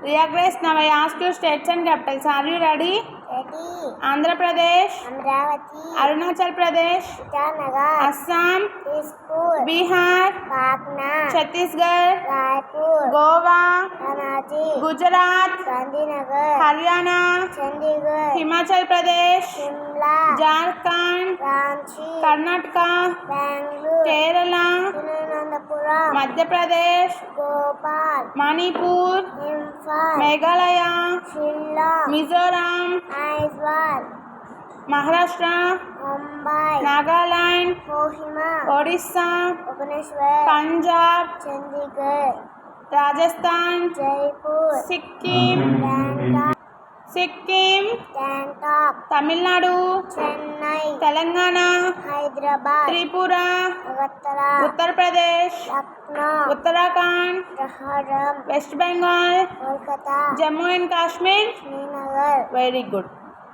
Riya Grace, now I ask you states and capitals. Are you ready? Ready. Andhra Pradesh, Amravati, Arunachal Pradesh, Itanagar, Assam, Dispur, Bihar, Patna, Chhattisgarh, Raipur, Goa, Panaji, Gujarat, Gandhinagar, Haryana, Chandigarh, Himachal Pradesh, Shimla, Jharkhand, Ranchi, Karnataka, Bangalore, Kerala, Thiruvananthapuram, Madhya Pradesh, Bhopal, Manipur, Imphal, Meghalaya, Shillong, Mizoram, Aizawl, Maharashtra, Mumbai, Nagaland, Kohima, Odisha, Bhubaneswar, Punjab, Chandigarh, Rajasthan, Jaipur, Sikkim, Gangtok, Tamil Nadu, Chennai, Telangana, Hyderabad, Tripura, Agartala, Uttar Pradesh, Lucknow, Uttarakhand, Dharam, West Bengal, Kolkata, Jammu and Kashmir. Srinagar. Very good.